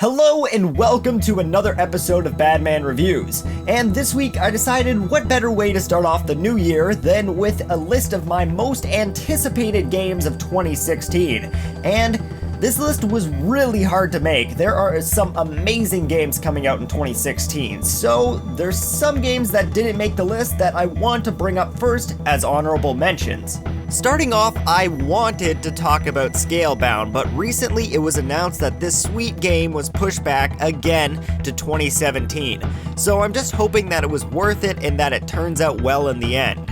Hello and welcome to another episode of Badman Reviews. And this week I decided what better way to start off the new year than with a list of my most anticipated games of 2016. And this list was really hard to make. There are some amazing games coming out in 2016. So there's some games that didn't make the list that I want to bring up first as honorable mentions. Starting off, I wanted to talk about Scalebound, but recently it was announced that this sweet game was pushed back again to 2017. So I'm just hoping that it was worth it and that it turns out well in the end.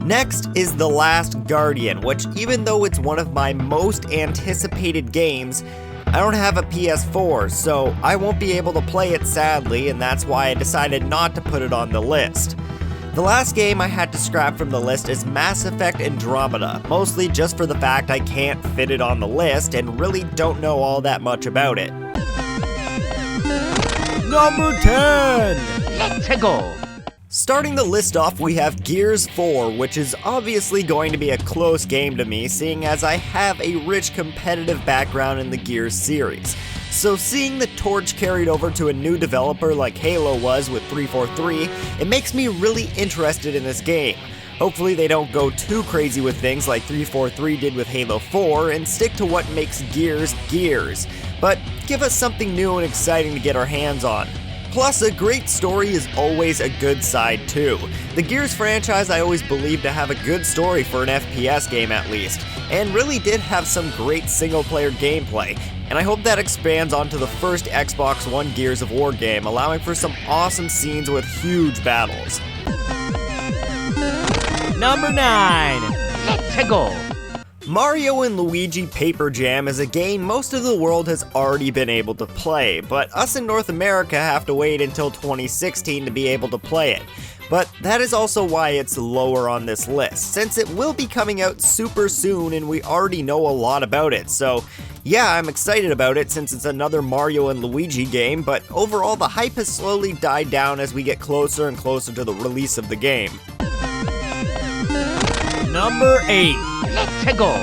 Next is The Last Guardian, which even though it's one of my most anticipated games, I don't have a PS4, so I won't be able to play it sadly, and that's why I decided not to put it on the list. The last game I had to scrap from the list is Mass Effect Andromeda, mostly just for the fact I can't fit it on the list and really don't know all that much about it. Number 10! Let's go! Starting the list off, we have Gears 4, which is obviously going to be a close game to me, seeing as I have a rich competitive background in the Gears series. So seeing the torch carried over to a new developer like Halo was with 343, it makes me really interested in this game. Hopefully they don't go too crazy with things like 343 did with Halo 4 and stick to what makes Gears Gears, but give us something new and exciting to get our hands on. Plus, a great story is always a good side too. The Gears franchise I always believed to have a good story for an FPS game at least, and really did have some great single-player gameplay, and I hope that expands onto the first Xbox One Gears of War game, allowing for some awesome scenes with huge battles. Number 9. Let's go! Mario & Luigi Paper Jam is a game most of the world has already been able to play, but us in North America have to wait until 2016 to be able to play it. But that is also why it's lower on this list, since it will be coming out super soon and we already know a lot about it. So yeah, I'm excited about it since it's another Mario & Luigi game, but overall the hype has slowly died down as we get closer and closer to the release of the game. Number 8. Let's go!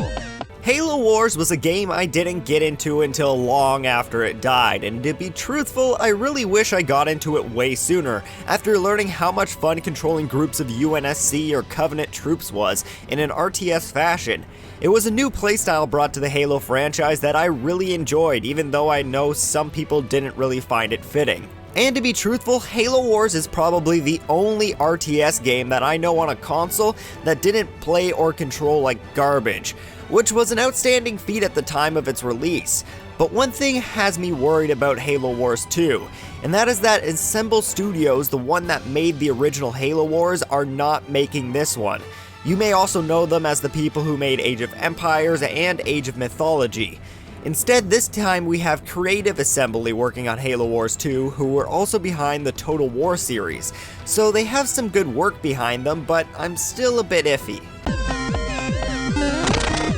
Halo Wars was a game I didn't get into until long after it died, and to be truthful, I really wish I got into it way sooner, after learning how much fun controlling groups of UNSC or Covenant troops was in an RTS fashion. It was a new playstyle brought to the Halo franchise that I really enjoyed, even though I know some people didn't really find it fitting. And to be truthful, Halo Wars is probably the only RTS game that I know on a console that didn't play or control like garbage, which was an outstanding feat at the time of its release. But one thing has me worried about Halo Wars 2, and that is that Ensemble Studios, the one that made the original Halo Wars, are not making this one. You may also know them as the people who made Age of Empires and Age of Mythology. Instead, this time we have Creative Assembly working on Halo Wars 2, who were also behind the Total War series. So they have some good work behind them, but I'm still a bit iffy.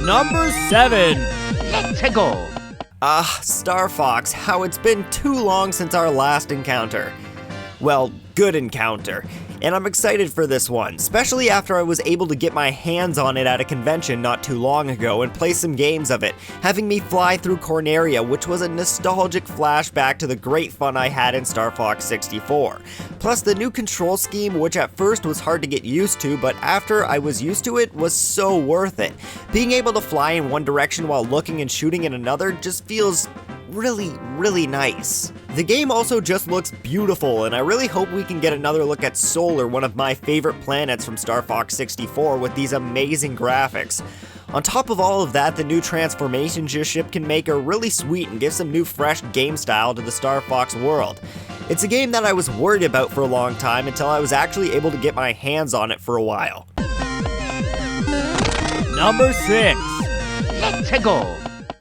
Number 7. Let's go! Star Fox, how it's been too long since our last encounter. Well, good encounter. And I'm excited for this one, especially after I was able to get my hands on it at a convention not too long ago and play some games of it, having me fly through Corneria, which was a nostalgic flashback to the great fun I had in Star Fox 64. Plus the new control scheme, which at first was hard to get used to, but after I was used to it, was so worth it. Being able to fly in one direction while looking and shooting in another just feels really nice. The game also just looks beautiful, and I really hope we can get another look at Solar, one of my favorite planets from Star Fox 64, with these amazing graphics. On top of all of that, the new transformations your ship can make are really sweet and give some new fresh game style to the Star Fox world. It's a game that I was worried about for a long time until I was actually able to get my hands on it for a while. Number 6. Let's go!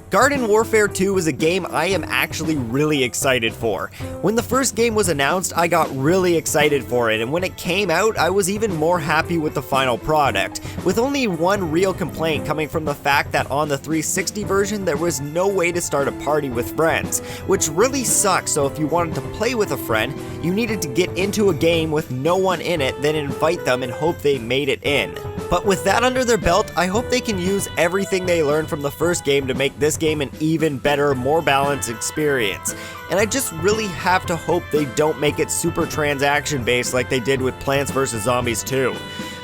Garden Warfare 2 is a game I am actually really excited for. When the first game was announced, I got really excited for it, and when it came out, I was even more happy with the final product, with only one real complaint coming from the fact that on the 360 version, there was no way to start a party with friends, which really sucks. So if you wanted to play with a friend, you needed to get into a game with no one in it, then invite them and hope they made it in. But with that under their belt, I hope they can use everything they learned from the first game to make this this game an even better, more balanced experience. And I just really have to hope they don't make it super transaction based like they did with Plants vs. Zombies 2.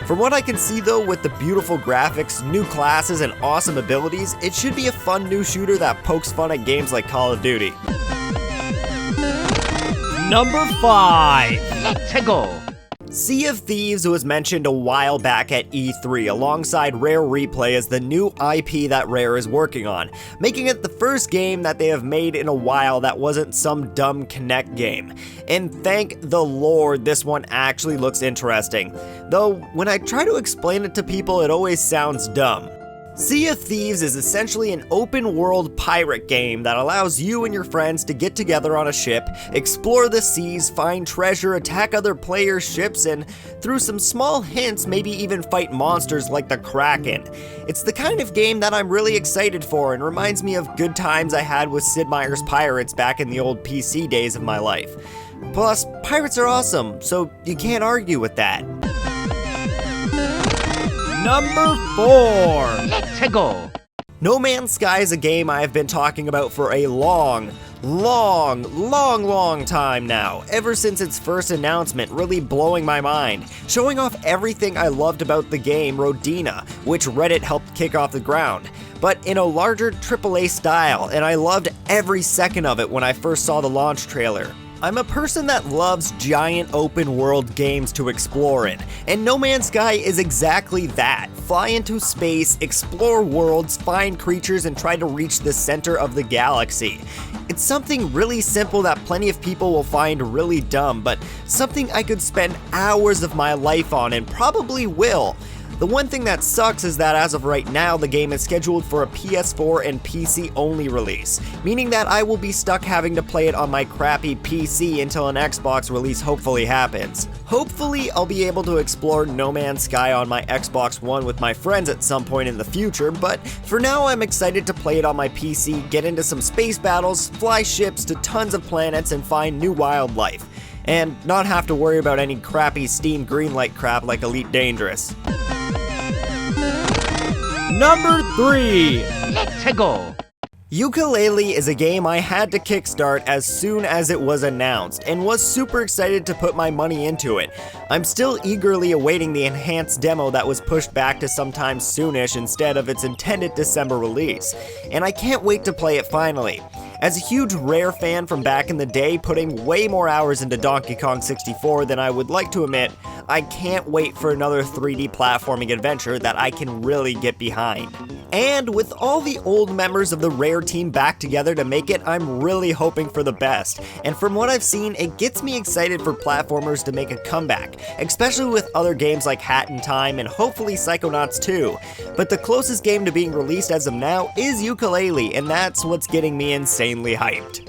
From what I can see though, with the beautiful graphics, new classes, and awesome abilities, it should be a fun new shooter that pokes fun at games like Call of Duty. Number 5. Let's go. Sea of Thieves was mentioned a while back at E3 alongside Rare Replay as the new IP that Rare is working on, making it the first game that they have made in a while that wasn't some dumb Kinect game. And thank the Lord this one actually looks interesting, though when I try to explain it to people it always sounds dumb. Sea of Thieves is essentially an open-world pirate game that allows you and your friends to get together on a ship, explore the seas, find treasure, attack other players' ships, and through some small hints, maybe even fight monsters like the Kraken. It's the kind of game that I'm really excited for and reminds me of good times I had with Sid Meier's Pirates back in the old PC days of my life. Plus, pirates are awesome, so you can't argue with that. Number 4. Let's go. No Man's Sky is a game I have been talking about for a long time now, ever since its first announcement really blowing my mind, showing off everything I loved about the game Rodina, which Reddit helped kick off the ground, but in a larger AAA style, and I loved every second of it when I first saw the launch trailer. I'm a person that loves giant open world games to explore in, and No Man's Sky is exactly that. Fly into space, explore worlds, find creatures, and try to reach the center of the galaxy. It's something really simple that plenty of people will find really dumb, but something I could spend hours of my life on and probably will. The one thing that sucks is that as of right now, the game is scheduled for a PS4 and PC only release, meaning that I will be stuck having to play it on my crappy PC until an Xbox release hopefully happens. Hopefully, I'll be able to explore No Man's Sky on my Xbox One with my friends at some point in the future, but for now I'm excited to play it on my PC, get into some space battles, fly ships to tons of planets, and find new wildlife. And not have to worry about any crappy Steam Greenlight crap like Elite Dangerous. Number 3. Let's go. Ukulele is a game I had to kickstart as soon as it was announced, and was super excited to put my money into it. I'm still eagerly awaiting the enhanced demo that was pushed back to sometime soonish instead of its intended December release, and I can't wait to play it finally. As a huge Rare fan from back in the day, putting way more hours into Donkey Kong 64 than I would like to admit, I can't wait for another 3D platforming adventure that I can really get behind. And with all the old members of the Rare team back together to make it, I'm really hoping for the best. And from what I've seen, it gets me excited for platformers to make a comeback, especially with other games like Hat in Time and hopefully Psychonauts 2. But the closest game to being released as of now is Yooka-laylee, and that's what's getting me insanely hyped.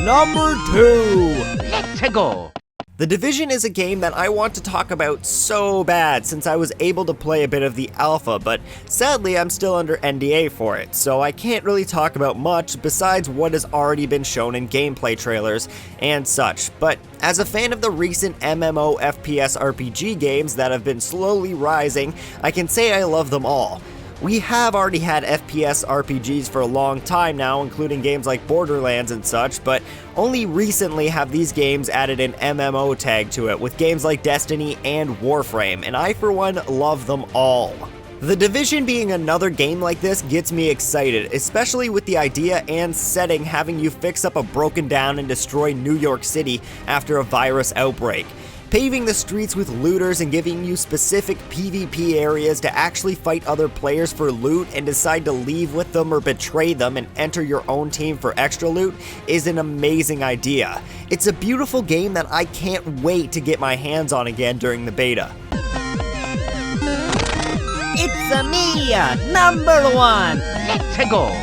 Number 2. Let's go. The Division is a game that I want to talk about so bad since I was able to play a bit of the alpha, but sadly I'm still under NDA for it, so I can't really talk about much besides what has already been shown in gameplay trailers and such. But as a fan of the recent MMO FPS RPG games that have been slowly rising, I can say I love them all. We have already had FPS RPGs for a long time now, including games like Borderlands and such, but only recently have these games added an MMO tag to it, with games like Destiny and Warframe, and I for one love them all. The Division being another game like this gets me excited, especially with the idea and setting having you fix up a broken down and destroy New York City after a virus outbreak. Paving the streets with looters and giving you specific PvP areas to actually fight other players for loot and decide to leave with them or betray them and enter your own team for extra loot is an amazing idea. It's a beautiful game that I can't wait to get my hands on again during the beta. It's me, number 1. Let's go.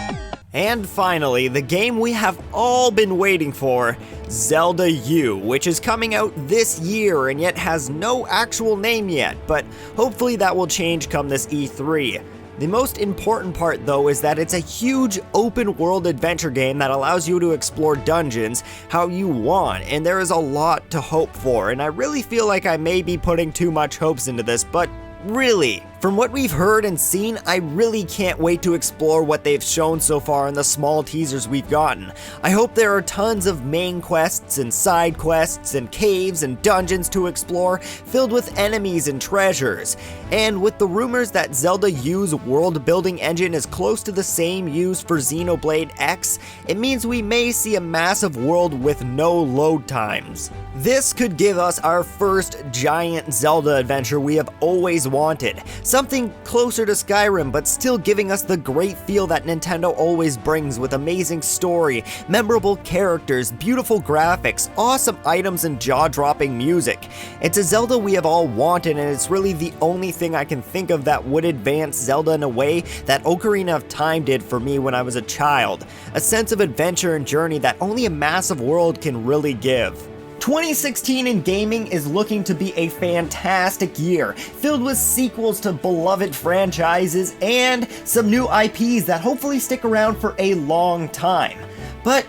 And finally, the game we have all been waiting for, Zelda U, which is coming out this year and yet has no actual name yet, but hopefully that will change come this E3. The most important part though is that it's a huge open world adventure game that allows you to explore dungeons how you want, and there is a lot to hope for, and I really feel like I may be putting too much hopes into this, but really, From what we've heard and seen, I really can't wait to explore what they've shown so far in the small teasers we've gotten. I hope there are tons of main quests and side quests and caves and dungeons to explore, filled with enemies and treasures. And with the rumors that Zelda U's world building engine is close to the same used for Xenoblade X, it means we may see a massive world with no load times. This could give us our first giant Zelda adventure we have always wanted. Something closer to Skyrim, but still giving us the great feel that Nintendo always brings, with amazing story, memorable characters, beautiful graphics, awesome items, and jaw-dropping music. It's a Zelda we have all wanted, and it's really the only thing I can think of that would advance Zelda in a way that Ocarina of Time did for me when I was a child. A sense of adventure and journey that only a massive world can really give. 2016 in gaming is looking to be a fantastic year, filled with sequels to beloved franchises and some new IPs that hopefully stick around for a long time. But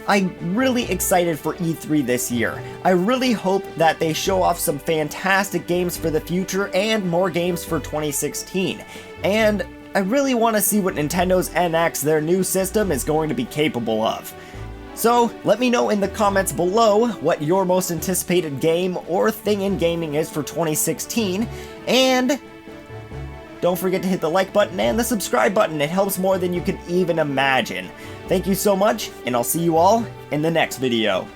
I'm really excited for E3 this year. I really hope that they show off some fantastic games for the future and more games for 2016. And I really want to see what Nintendo's NX, their new system, is going to be capable of. So, let me know in the comments below what your most anticipated game or thing in gaming is for 2016, and don't forget to hit the like button and the subscribe button. It helps more than you can even imagine. Thank you so much, and I'll see you all in the next video.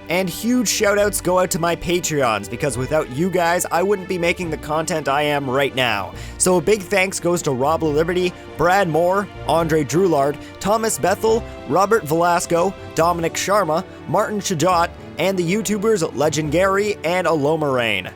And huge shoutouts go out to my Patreons, because without you guys, I wouldn't be making the content I am right now. So a big thanks goes to Rob Liberty, Brad Moore, Andre Drulard, Thomas Bethel, Robert Velasco, Dominic Sharma, Martin Shajat, and the YouTubers Legend Gary and Alomarain.